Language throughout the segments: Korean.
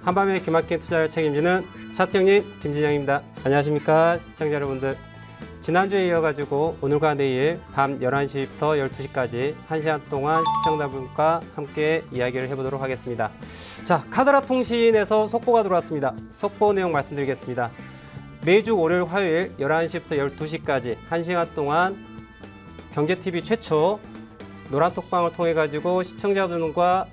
한밤의 기막힌 투자를 책임지는 차트 형님 김진영입니다. 안녕하십니까 시청자 여러분들. 지난주에 이어가지고 오늘과 내일 밤 11시부터 12시까지 1시간 동안 시청자분과 함께 이야기를 해보도록 하겠습니다. 자, 카더라 통신에서 속보가 들어왔습니다. 속보 내용 말씀드리겠습니다. 매주 월요일, 화요일 11시부터 12시까지 1시간 동안 경제TV 최초 노란톡방을 통해 가지고 시청자분과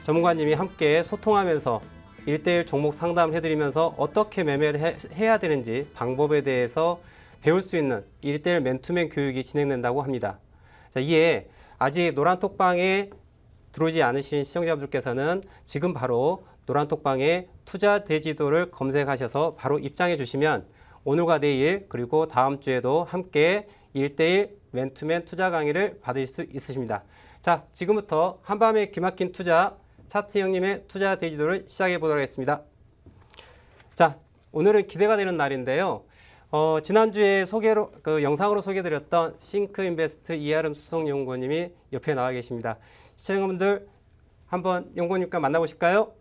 전문가님이 함께 소통하면서 1대1 종목 상담을 해드리면서 어떻게 매매를 해야 되는지 방법에 대해서 배울 수 있는 1대1 맨투맨 교육이 진행된다고 합니다. 자, 이에 아직 노란톡방에 들어오지 않으신 시청자분들께서는 지금 바로 노란톡방에 투자 대지도를 검색하셔서 바로 입장해 주시면 오늘과 내일 그리고 다음 주에도 함께 1대1 맨투맨 투자 강의를 받을 수 있으십니다. 자, 지금부터 한밤의 기막힌 투자 차트 형님의 투자 대지도를 시작해 보도록 하겠습니다. 자, 오늘은 기대가 되는 날인데요. 지난주에 영상으로 소개해드렸던 싱크인베스트 이아름 수석연구원님이 옆에 나와 계십니다. 시청자분들 한번 연구원님과 만나보실까요?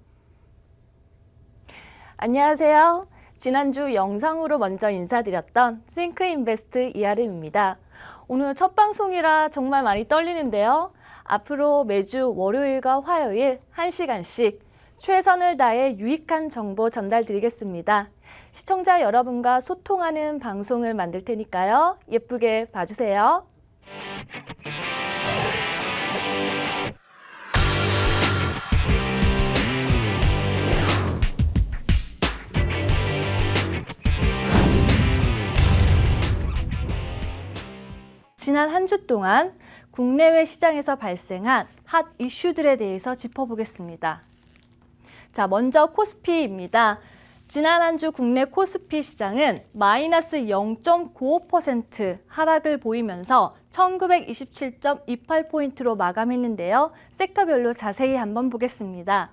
안녕하세요. 지난주 영상으로 먼저 인사드렸던 싱크인베스트 이아름입니다. 오늘 첫 방송이라 정말 많이 떨리는데요. 앞으로 매주 월요일과 화요일 1시간씩 최선을 다해 유익한 정보 전달드리겠습니다. 시청자 여러분과 소통하는 방송을 만들 테니까요. 예쁘게 봐주세요. 지난 한 주 동안 국내외 시장에서 발생한 핫 이슈들에 대해서 짚어보겠습니다. 자, 먼저 코스피입니다. 지난 한 주 국내 코스피 시장은 마이너스 0.95% 하락을 보이면서 1927.28포인트로 마감했는데요. 섹터별로 자세히 한번 보겠습니다.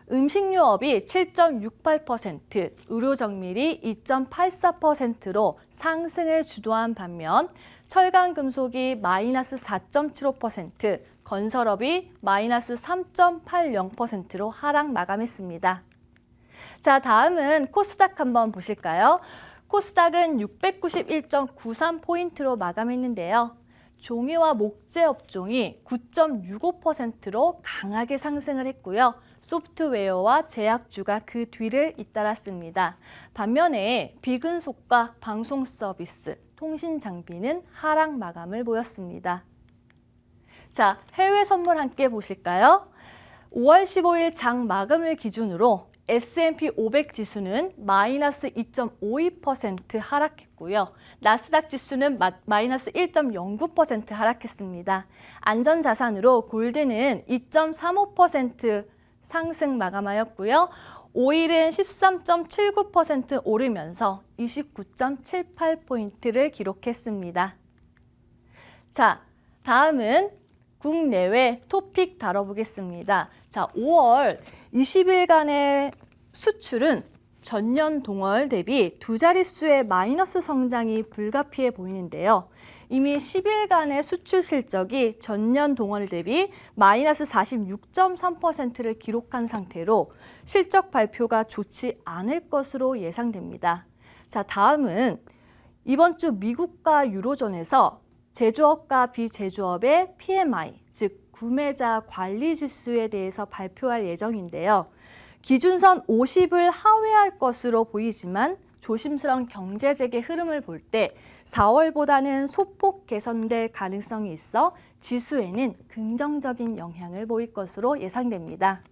음식료업이 7.68%, 의료정밀이 2.84%로 상승을 주도한 반면 철강금속이 마이너스 4.75%, 건설업이 마이너스 3.80%로 하락 마감했습니다. 자, 다음은 코스닥 한번 보실까요? 코스닥은 691.93포인트로 마감했는데요. 종이와 목재 업종이 9.65%로 강하게 상승을 했고요. 소프트웨어와 제약주가 그 뒤를 잇따랐습니다. 반면에 비금속과 방송 서비스, 통신 장비는 하락 마감을 보였습니다. 자, 해외 선물 함께 보실까요? 5월 15일 장 마감을 기준으로 S&P 500 지수는 마이너스 2.52% 하락했고요. 나스닥 지수는 마이너스 1.09% 하락했습니다. 안전자산으로 골드는 2.35% 상승 마감하였고요. 오일은 13.79% 오르면서 29.78포인트를 기록했습니다. 자, 다음은 국내외 토픽 다뤄보겠습니다. 자, 5월 20일간의 수출은 전년 동월 대비 두 자릿수의 마이너스 성장이 불가피해 보이는데요. 이미 10일간의 수출 실적이 전년 동월 대비 마이너스 46.3%를 기록한 상태로 실적 발표가 좋지 않을 것으로 예상됩니다. 자, 다음은 이번 주 미국과 유로존에서 제조업과 비제조업의 PMI, 즉 구매자 관리 지수에 대해서 발표할 예정인데요. 기준선 50을 하회할 것으로 보이지만 조심스러운 경제 재개 흐름을 볼 때 4월보다는 소폭 개선될 가능성이 있어 지수에는 긍정적인 영향을 보일 것으로 예상됩니다.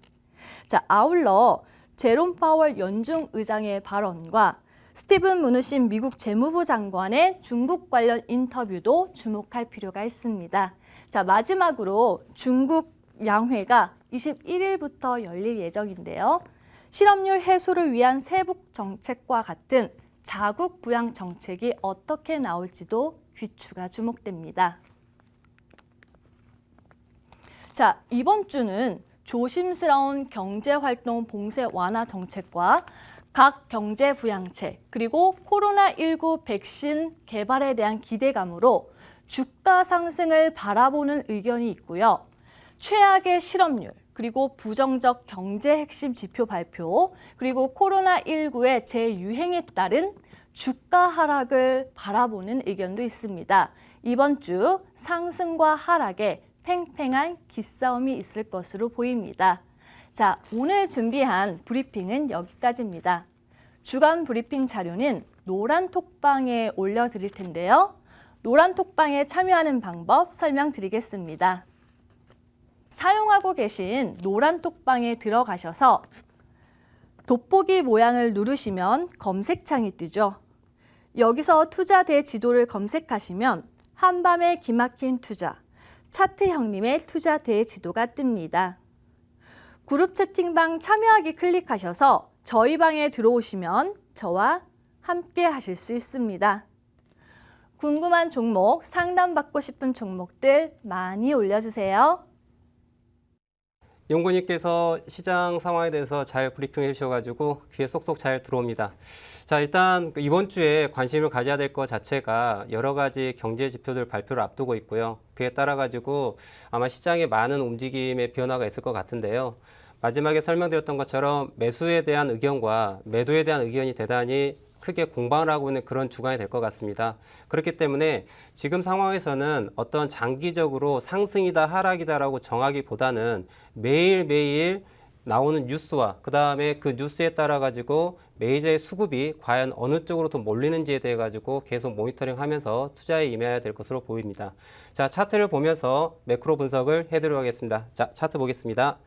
자, 아울러 제롬 파월 연중 의장의 발언과 스티븐 무누신 미국 재무부 장관의 중국 관련 인터뷰도 주목할 필요가 있습니다. 자, 마지막으로 중국 양회가 21일부터 열릴 예정인데요. 실업률 해소를 위한 세북 정책과 같은 자국 부양 정책이 어떻게 나올지도 귀추가 주목됩니다. 자, 이번 주는 조심스러운 경제활동 봉쇄 완화 정책과 각 경제 부양책, 그리고 코로나19 백신 개발에 대한 기대감으로 주가 상승을 바라보는 의견이 있고요. 최악의 실업률, 그리고 부정적 경제 핵심 지표 발표, 그리고 코로나19의 재유행에 따른 주가 하락을 바라보는 의견도 있습니다. 이번 주 상승과 하락에 팽팽한 기싸움이 있을 것으로 보입니다. 자, 오늘 준비한 브리핑은 여기까지입니다. 주간 브리핑 자료는 노란 톡방에 올려드릴 텐데요. 노란 톡방에 참여하는 방법 설명드리겠습니다. 사용하고 계신 노란 톡방에 들어가셔서 돋보기 모양을 누르시면 검색창이 뜨죠. 여기서 투자 대지도를 검색하시면 한밤의 기막힌 투자, 차트 형님의 투자 대지도가 뜹니다. 그룹 채팅방 참여하기 클릭하셔서 저희 방에 들어오시면 저와 함께 하실 수 있습니다. 궁금한 종목, 상담받고 싶은 종목들 많이 올려주세요. 연구원님께서 시장 상황에 대해서 잘 브리핑해 주셔가지고 귀에 쏙쏙 잘 들어옵니다. 자, 일단 이번 주에 관심을 가져야 될 것 자체가 여러 가지 경제 지표들 발표를 앞두고 있고요. 그에 따라 가지고 아마 시장에 많은 움직임의 변화가 있을 것 같은데요. 마지막에 설명드렸던 것처럼 매수에 대한 의견과 매도에 대한 의견이 대단히 크게 공방을 하고 있는 그런 주간이 될 것 같습니다. 그렇기 때문에 지금 상황에서는 어떤 장기적으로 상승이다 하락이다라고 정하기보다는 매일매일 나오는 뉴스와 그다음에 그 뉴스에 따라 가지고 매니저의 수급이 과연 어느 쪽으로 더 몰리는지에 대해 가지고 계속 모니터링하면서 투자에 임해야 될 것으로 보입니다. 자, 차트를 보면서 매크로 분석을 해드리도록 하겠습니다. 자, 차트 보겠습니다.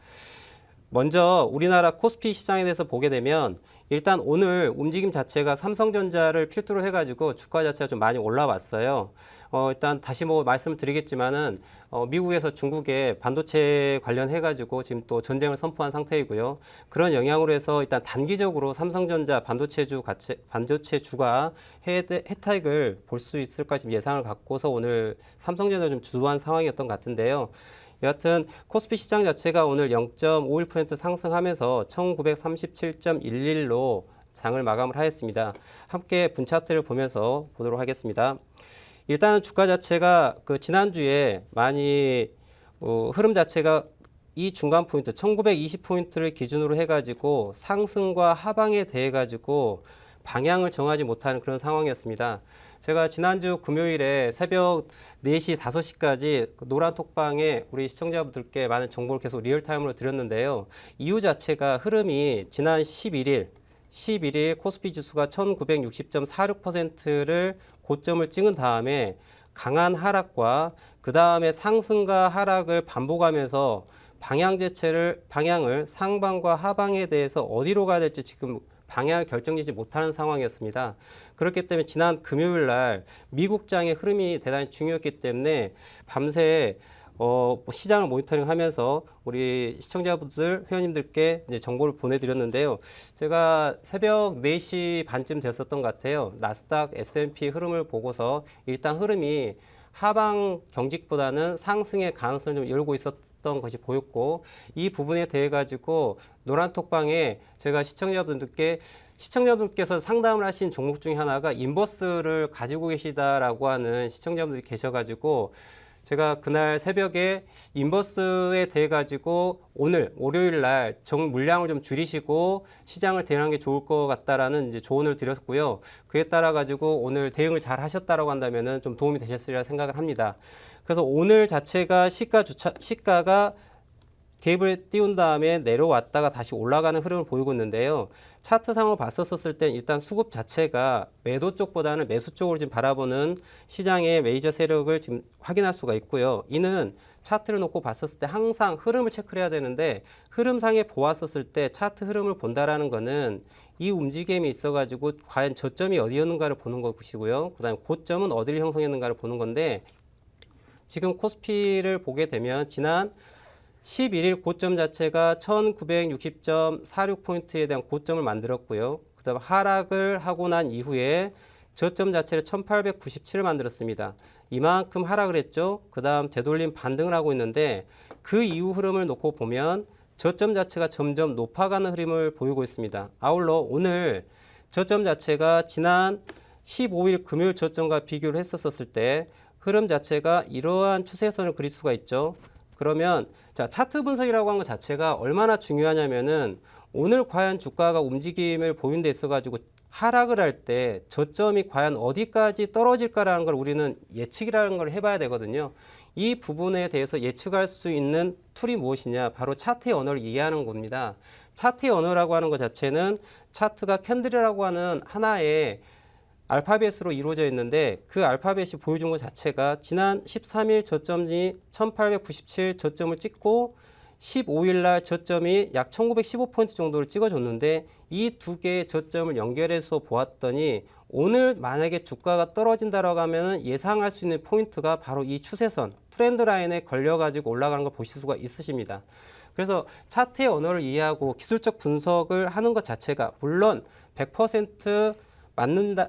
먼저 우리나라 코스피 시장에 대해서 보게 되면 일단 오늘 움직임 자체가 삼성전자를 필두로 해가지고 주가 자체가 좀 많이 올라왔어요. 일단 다시 말씀을 드리겠지만은 미국에서 중국에 반도체 관련해가지고 지금 또 전쟁을 선포한 상태이고요. 그런 영향으로 해서 일단 단기적으로 삼성전자 반도체주가 혜택을 볼 수 있을까 지금 예상을 갖고서 오늘 삼성전자 좀 주도한 상황이었던 것 같은데요. 여하튼 코스피 시장 자체가 오늘 0.51% 상승하면서 1937.11로 장을 마감을 하였습니다. 함께 분차트를 보면서 보도록 하겠습니다. 일단 주가 자체가 지난주에 많이 흐름 자체가 이 중간 포인트 1920포인트를 기준으로 해가지고 상승과 하방에 대해 가지고 방향을 정하지 못하는 그런 상황이었습니다. 제가 지난주 금요일에 새벽 4시, 5시까지 노란 톡방에 우리 시청자분들께 많은 정보를 계속 리얼타임으로 드렸는데요. 이유 자체가 흐름이 지난 11일 코스피 지수가 1960.46%를 고점을 찍은 다음에 강한 하락과 그 다음에 상승과 하락을 반복하면서 방향을 상방과 하방에 대해서 어디로 가야 될지 지금 방향을 결정지지 못하는 상황이었습니다. 그렇기 때문에 지난 금요일 날 미국장의 흐름이 대단히 중요했기 때문에 밤새 시장을 모니터링하면서 우리 시청자분들, 회원님들께 이제 정보를 보내드렸는데요. 제가 새벽 4시 반쯤 됐었던 것 같아요. 나스닥, S&P 흐름을 보고서 일단 흐름이 하방 경직보다는 상승의 가능성을 좀 열고 있었던 것이 보였고, 이 부분에 대해 가지고 노란톡방에 제가 시청자분께서 상담을 하신 종목 중에 하나가 인버스를 가지고 계시다라고 하는 시청자분들이 계셔가지고 제가 그날 새벽에 인버스에 대해 가지고 오늘 월요일 날 물량을 좀 줄이시고 시장을 대응하는 게 좋을 것 같다라는 이제 조언을 드렸고요. 그에 따라 가지고 오늘 대응을 잘 하셨다라고 한다면은 좀 도움이 되셨으리라 생각을 합니다. 그래서 오늘 자체가 시가가 갭을 띄운 다음에 내려왔다가 다시 올라가는 흐름을 보이고 있는데요. 차트상으로 봤었을 땐 일단 수급 자체가 매도 쪽보다는 매수 쪽으로 지금 바라보는 시장의 메이저 세력을 지금 확인할 수가 있고요. 이는 차트를 놓고 봤었을 때 항상 흐름을 체크를 해야 되는데, 흐름상에 보았었을 때 차트 흐름을 본다라는 거는 이 움직임이 있어가지고 과연 저점이 어디였는가를 보는 것이고요. 그 다음에 고점은 어디를 형성했는가를 보는 건데, 지금 코스피를 보게 되면 지난 11일 고점 자체가 1960.46포인트에 대한 고점을 만들었고요. 그 다음 하락을 하고 난 이후에 저점 자체를 1897을 만들었습니다. 이만큼 하락을 했죠. 그 다음 되돌림 반등을 하고 있는데, 그 이후 흐름을 놓고 보면 저점 자체가 점점 높아가는 흐름을 보이고 있습니다. 아울러 오늘 저점 자체가 지난 15일 금요일 저점과 비교를 했었을 때 흐름 자체가 이러한 추세선을 그릴 수가 있죠. 그러면 자, 차트 분석이라고 하는 것 자체가 얼마나 중요하냐면은 오늘 과연 주가가 움직임을 보이는 데 있어 가지고 하락을 할 때 저점이 과연 어디까지 떨어질까라는 걸 우리는 예측이라는 걸 해봐야 되거든요. 이 부분에 대해서 예측할 수 있는 툴이 무엇이냐? 바로 차트의 언어를 이해하는 겁니다. 차트의 언어라고 하는 것 자체는 차트가 캔들이라고 하는 하나의 알파벳으로 이루어져 있는데 그 알파벳이 보여준 것 자체가 지난 13일 저점이 1897 저점을 찍고 15일 날 저점이 약 1915포인트 정도를 찍어줬는데 이 두 개의 저점을 연결해서 보았더니 오늘 만약에 주가가 떨어진다라고 하면 예상할 수 있는 포인트가 바로 이 추세선 트렌드 라인에 걸려가지고 올라가는 걸 보실 수가 있으십니다. 그래서 차트의 언어를 이해하고 기술적 분석을 하는 것 자체가 물론 100%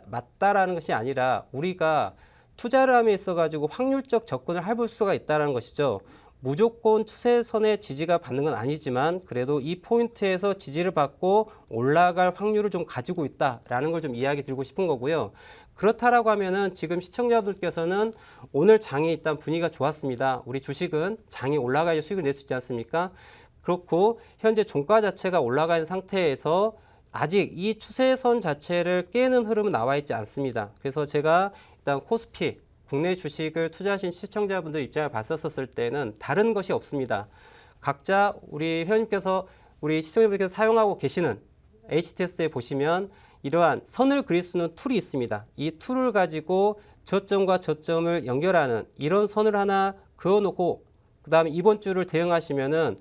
맞다라는 것이 아니라 우리가 투자를 함에 있어 가지고 확률적 접근을 해볼 수가 있다는 것이죠. 무조건 추세선의 지지가 받는 건 아니지만 그래도 이 포인트에서 지지를 받고 올라갈 확률을 좀 가지고 있다라는 걸 좀 이야기 드리고 싶은 거고요. 그렇다라고 하면은 지금 시청자분들께서는 오늘 장이 일단 분위기가 좋았습니다. 우리 주식은 장이 올라가야 수익을 낼 수 있지 않습니까? 그렇고 현재 종가 자체가 올라가 있는 상태에서 아직 이 추세선 자체를 깨는 흐름은 나와 있지 않습니다. 그래서 제가 일단 코스피 국내 주식을 투자하신 시청자분들 입장을 봤었을 때는 다른 것이 없습니다. 각자 우리 회원님께서 우리 시청자분들께서 사용하고 계시는 HTS에 보시면 이러한 선을 그릴 수 있는 툴이 있습니다. 이 툴을 가지고 저점과 저점을 연결하는 이런 선을 하나 그어놓고 그 다음에 이번 주를 대응하시면은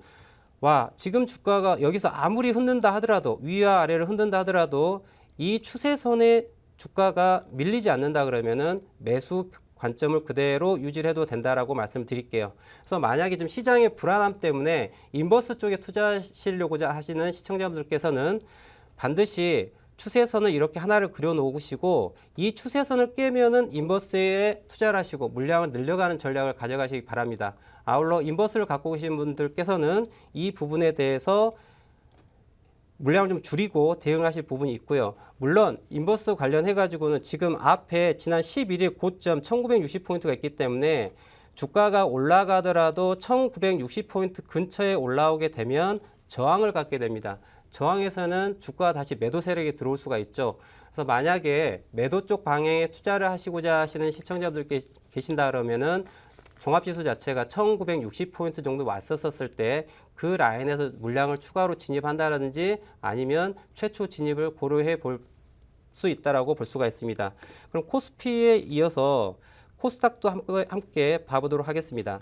와, 지금 주가가 여기서 아무리 흔든다 하더라도 위와 아래를 흔든다 하더라도 이 추세선의 주가가 밀리지 않는다 그러면은 매수 관점을 그대로 유지해도 된다라고 말씀드릴게요. 그래서 만약에 좀 시장의 불안함 때문에 인버스 쪽에 투자하시려고자 하시는 시청자분들께서는 반드시 추세선을 이렇게 하나를 그려놓으시고 이 추세선을 깨면은 인버스에 투자를 하시고 물량을 늘려가는 전략을 가져가시기 바랍니다. 아울러 인버스를 갖고 계신 분들께서는 이 부분에 대해서 물량을 좀 줄이고 대응하실 부분이 있고요. 물론 인버스 관련해 가지고는 지금 앞에 지난 11일 고점 1960포인트가 있기 때문에 주가가 올라가더라도 1960포인트 근처에 올라오게 되면 저항을 갖게 됩니다. 저항에서는 주가가 다시 매도 세력이 들어올 수가 있죠. 그래서 만약에 매도 쪽 방향에 투자를 하시고자 하시는 시청자분들 계신다 그러면은 종합지수 자체가 1960포인트 정도 왔었을 때 그 라인에서 물량을 추가로 진입한다든지 아니면 최초 진입을 고려해 볼 수 있다라고 볼 수가 있습니다. 그럼 코스피에 이어서 코스닥도 함께 봐보도록 하겠습니다.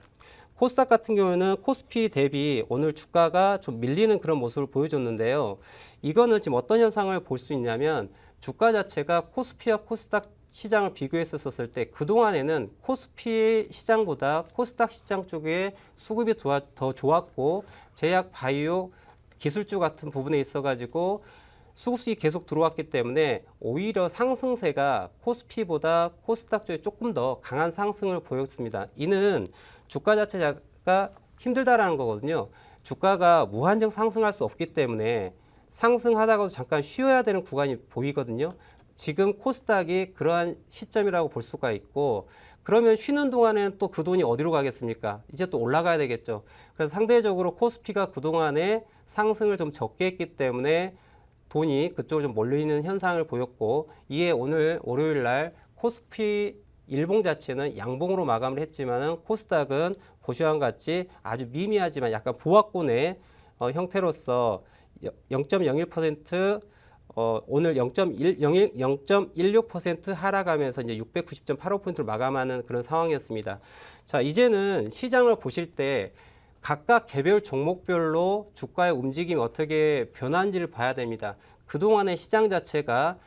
코스닥 같은 경우에는 코스피 대비 오늘 주가가 좀 밀리는 그런 모습을 보여줬는데요. 이거는 지금 어떤 현상을 볼 수 있냐면 주가 자체가 코스피와 코스닥 시장을 비교했었을 때 그동안에는 코스피 시장보다 코스닥 시장 쪽에 수급이 더 좋았고 제약, 바이오, 기술주 같은 부분에 있어가지고 수급이 계속 들어왔기 때문에 오히려 상승세가 코스피보다 코스닥 쪽에 조금 더 강한 상승을 보였습니다. 이는 주가 자체가 힘들다라는 거거든요. 주가가 무한정 상승할 수 없기 때문에 상승하다가도 잠깐 쉬어야 되는 구간이 보이거든요. 지금 코스닥이 그러한 시점이라고 볼 수가 있고 그러면 쉬는 동안에는 또 그 돈이 어디로 가겠습니까? 이제 또 올라가야 되겠죠. 그래서 상대적으로 코스피가 그동안에 상승을 좀 적게 했기 때문에 돈이 그쪽으로 좀 몰리는 현상을 보였고 이에 오늘 월요일 날 코스피 일봉 자체는 양봉으로 마감을 했지만은 코스닥은 보시와 같이 아주 미미하지만 약간 보합권의 형태로서 0.01% 오늘 0.16% 하락하면서 이제 690.85포인트를 마감하는 그런 상황이었습니다. 자, 이제는 시장을 보실 때 각각 개별 종목별로 주가의 움직임이 어떻게 변화한지를 봐야 됩니다. 그동안의 시장 자체가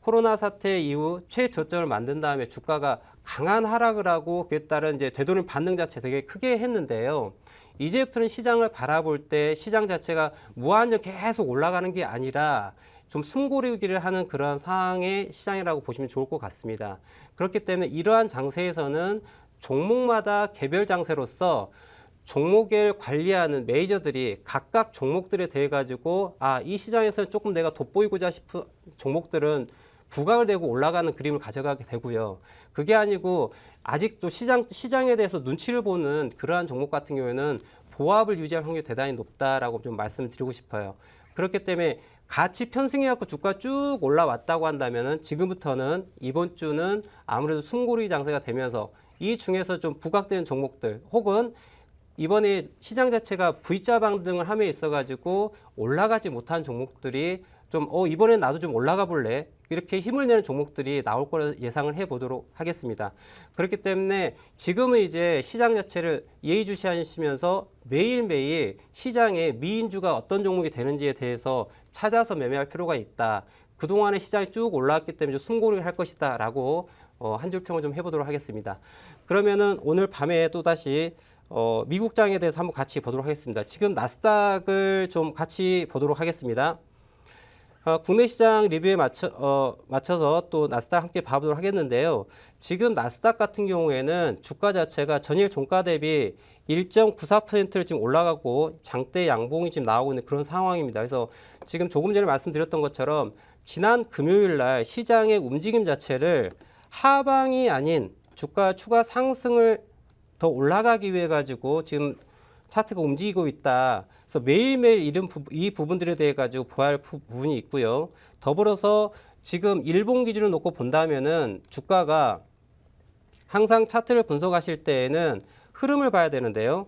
코로나 사태 이후 최저점을 만든 다음에 주가가 강한 하락을 하고 그에 따른 이제 되돌림 반등 자체 되게 크게 했는데요. 이제부터는 시장을 바라볼 때 시장 자체가 무한정 계속 올라가는 게 아니라 좀 숨고르기를 하는 그런 상황의 시장이라고 보시면 좋을 것 같습니다. 그렇기 때문에 이러한 장세에서는 종목마다 개별 장세로서 종목을 관리하는 메이저들이 각각 종목들에 대해 가지고 이 시장에서는 조금 내가 돋보이고자 싶은 종목들은 부각을 되고 올라가는 그림을 가져가게 되고요. 그게 아니고 아직도 시장에 대해서 눈치를 보는 그러한 종목 같은 경우에는 보합을 유지할 확률이 대단히 높다라고 좀 말씀을 드리고 싶어요. 그렇기 때문에 같이 편승해갖고 주가 쭉 올라왔다고 한다면은 지금부터는 이번 주는 아무래도 숨고르기 장세가 되면서 이 중에서 좀 부각되는 종목들 혹은 이번에 시장 자체가 V자 반등을 함에 있어가지고 올라가지 못한 종목들이 좀 이번엔 나도 좀 올라가 볼래 이렇게 힘을 내는 종목들이 나올 거라 예상을 해보도록 하겠습니다. 그렇기 때문에 지금은 이제 시장 자체를 예의주시하시면서 매일매일 시장에 미인주가 어떤 종목이 되는지에 대해서 찾아서 매매할 필요가 있다. 그동안에 시장이 쭉 올라왔기 때문에 좀 숨고르기 할 것이다 라고 한 줄 평을 좀 해보도록 하겠습니다. 그러면은 오늘 밤에 또다시 미국장에 대해서 한번 같이 보도록 하겠습니다. 지금 나스닥을 좀 같이 보도록 하겠습니다. 국내 시장 리뷰에 맞춰서 또 나스닥 함께 봐보도록 하겠는데요. 지금 나스닥 같은 경우에는 주가 자체가 전일 종가 대비 1.94%를 지금 올라가고 장대 양봉이 지금 나오고 있는 그런 상황입니다. 그래서 지금 조금 전에 말씀드렸던 것처럼 지난 금요일 날 시장의 움직임 자체를 하방이 아닌 주가 추가 상승을 더 올라가기 위해 가지고 지금 차트가 움직이고 있다. 그래서 매일매일 이 부분들에 대해 가지고 보아야 할 부분이 있고요. 더불어서 지금 일본 기준을 놓고 본다면은 주가가 항상 차트를 분석하실 때에는 흐름을 봐야 되는데요.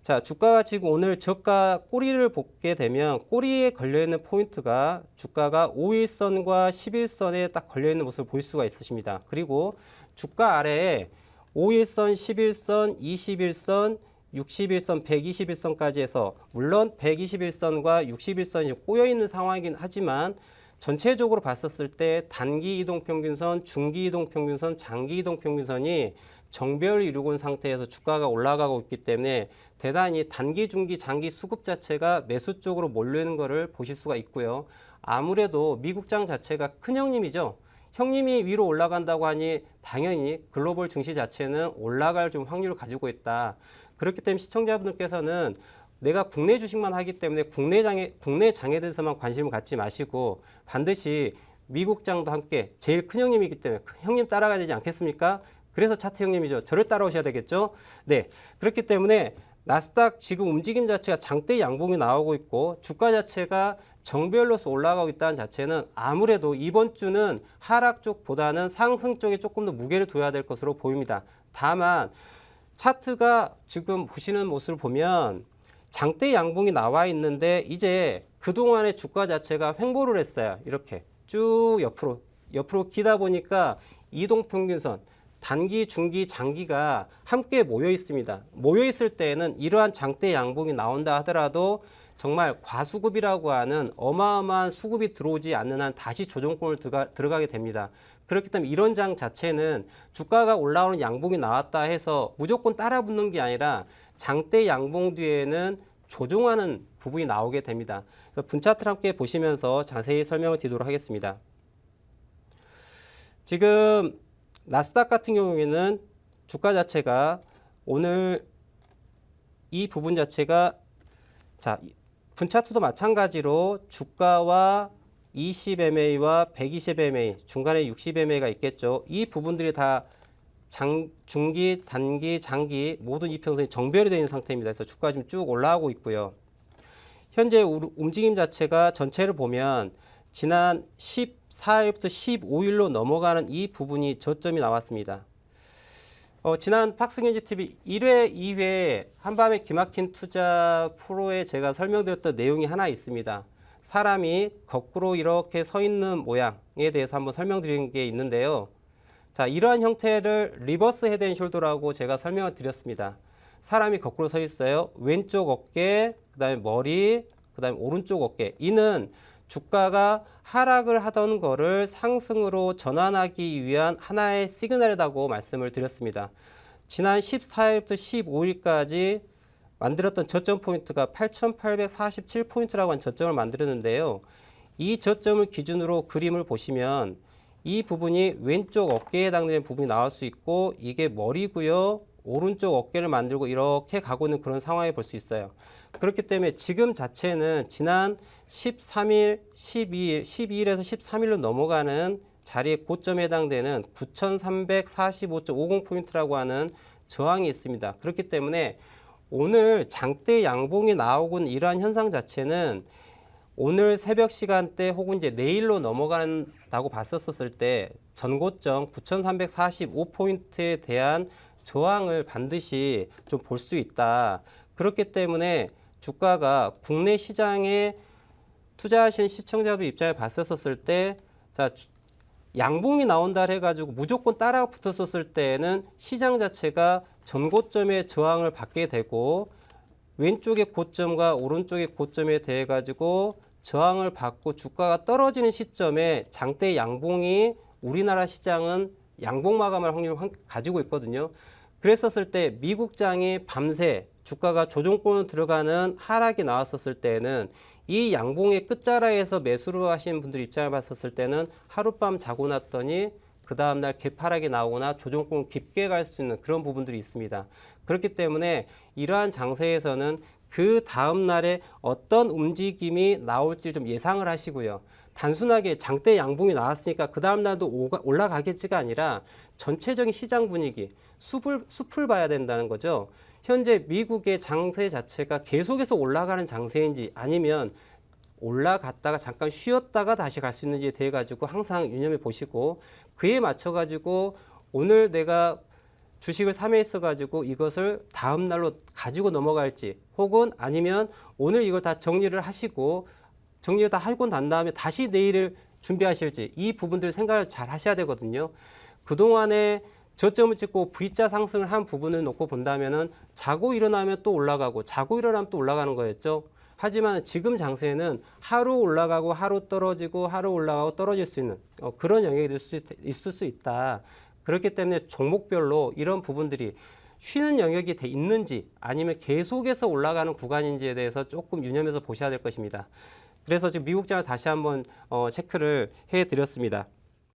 자, 주가가 지금 오늘 저가 꼬리를 보게 되면 꼬리에 걸려있는 포인트가 주가가 5일선과 11선에 딱 걸려있는 모습을 볼 수가 있으십니다. 그리고 주가 아래에 5일선, 11선, 21선, 61선, 121선까지 해서 물론 121선과 61선이 꼬여있는 상황이긴 하지만 전체적으로 봤었을 때 단기 이동평균선, 중기 이동평균선, 장기 이동평균선이 정배를 이루고 있는 상태에서 주가가 올라가고 있기 때문에 대단히 단기, 중기, 장기 수급 자체가 매수 쪽으로 몰려있는 것을 보실 수가 있고요. 아무래도 미국장 자체가 큰 형님이죠. 형님이 위로 올라간다고 하니 당연히 글로벌 증시 자체는 올라갈 좀 확률을 가지고 있다. 그렇기 때문에 시청자분들께서는 내가 국내 주식만 하기 때문에 국내 장에 대해서만 관심을 갖지 마시고 반드시 미국장도 함께 제일 큰 형님이기 때문에 형님 따라가야 되지 않겠습니까? 그래서 차트 형님이죠. 저를 따라오셔야 되겠죠. 네, 그렇기 때문에 나스닥 지금 움직임 자체가 장대 양봉이 나오고 있고 주가 자체가 정배열로서 올라가고 있다는 자체는 아무래도 이번 주는 하락 쪽보다는 상승 쪽에 조금 더 무게를 둬야 될 것으로 보입니다. 다만 차트가 지금 보시는 모습을 보면 장대 양봉이 나와 있는데 이제 그동안의 주가 자체가 횡보를 했어요. 이렇게 쭉 옆으로 기다 보니까 이동평균선 단기, 중기, 장기가 함께 모여 있습니다. 모여 있을 때에는 이러한 장대 양봉이 나온다 하더라도 정말 과수급이라고 하는 어마어마한 수급이 들어오지 않는 한 다시 조정권을 들어가게 됩니다. 그렇기 때문에 이런 장 자체는 주가가 올라오는 양봉이 나왔다 해서 무조건 따라 붙는 게 아니라 장대 양봉 뒤에는 조정하는 부분이 나오게 됩니다. 분차트를 함께 보시면서 자세히 설명을 드리도록 하겠습니다. 지금 나스닥 같은 경우에는 주가 자체가 오늘 이 부분 자체가 자 분차트도 마찬가지로 주가와 20MA와 120MA 중간에 60MA가 있겠죠. 이 부분들이 다 중기, 단기, 장기 모든 이평선이 정배열이 되어 있는 상태입니다. 그래서 주가 지금 쭉 올라가고 있고요. 현재 움직임 자체가 전체를 보면 지난 14일부터 15일로 넘어가는 이 부분이 저점이 나왔습니다. 지난 팍스경제TV 1회, 2회 한밤의 기막힌 투자 프로에 제가 설명드렸던 내용이 하나 있습니다. 사람이 거꾸로 이렇게 서 있는 모양에 대해서 한번 설명드린 게 있는데요. 자, 이러한 형태를 리버스 헤드 앤 숄더라고 제가 설명을 드렸습니다. 사람이 거꾸로 서 있어요. 왼쪽 어깨, 그 다음에 머리, 그 다음에 오른쪽 어깨. 이는 주가가 하락을 하던 거를 상승으로 전환하기 위한 하나의 시그널이라고 말씀을 드렸습니다. 지난 14일부터 15일까지 만들었던 저점 포인트가 8,847포인트라고 하는 저점을 만들었는데요. 이 저점을 기준으로 그림을 보시면 이 부분이 왼쪽 어깨에 해당되는 부분이 나올 수 있고 이게 머리고요. 오른쪽 어깨를 만들고 이렇게 가고 있는 그런 상황을 볼 수 있어요. 그렇기 때문에 지금 자체는 지난 13일, 12일, 12일에서 13일로 넘어가는 자리에 고점에 해당되는 9,345.50포인트라고 하는 저항이 있습니다. 그렇기 때문에 오늘 장대 양봉이 나오고는 이러한 현상 자체는 오늘 새벽 시간대 혹은 이제 내일로 넘어간다고 봤었을 때 전고점 9,345포인트에 대한 저항을 반드시 좀 볼 수 있다. 그렇기 때문에 주가가 국내 시장에 투자하신 시청자들 입장에 봤었을 때, 자, 양봉이 나온다 해가지고 무조건 따라 붙었었을 때에는 시장 자체가 전고점의 저항을 받게 되고 왼쪽의 고점과 오른쪽의 고점에 대해 가지고 저항을 받고 주가가 떨어지는 시점에 장대 양봉이 우리나라 시장은 양봉 마감할 확률을 가지고 있거든요. 그랬었을 때 미국장이 밤새 주가가 조정권으로 들어가는 하락이 나왔었을 때는 이 양봉의 끝자락에서 매수를 하시는 분들 입장을 봤었을 때는 하룻밤 자고 났더니 그 다음날 개파락이 나오거나 조정권을 깊게 갈 수 있는 그런 부분들이 있습니다. 그렇기 때문에 이러한 장세에서는 그 다음날에 어떤 움직임이 나올지 좀 예상을 하시고요. 단순하게 장대 양봉이 나왔으니까 그 다음날도 올라가겠지가 아니라 전체적인 시장 분위기, 숲을 봐야 된다는 거죠. 현재 미국의 장세 자체가 계속해서 올라가는 장세인지 아니면 올라갔다가 잠깐 쉬었다가 다시 갈 수 있는지에 대해 가지고 항상 유념해 보시고 그에 맞춰 가지고 오늘 내가 주식을 삼해있어 가지고 이것을 다음 날로 가지고 넘어갈지 혹은 아니면 오늘 이걸 다 정리를 하시고 정리를 다 하고 난 다음에 다시 내일을 준비하실지 이 부분들 생각을 잘 하셔야 되거든요. 그동안에 저점을 찍고 V자 상승을 한 부분을 놓고 본다면은 자고 일어나면 또 올라가고 자고 일어나면 또 올라가는 거였죠. 하지만 지금 장세는 하루 올라가고 하루 떨어지고 하루 올라가고 떨어질 수 있는 그런 영역이 있을 수 있다. 그렇기 때문에 종목별로 이런 부분들이 쉬는 영역이 돼 있는지 아니면 계속해서 올라가는 구간인지에 대해서 조금 유념해서 보셔야 될 것입니다. 그래서 지금 미국장을 다시 한번 체크를 해드렸습니다.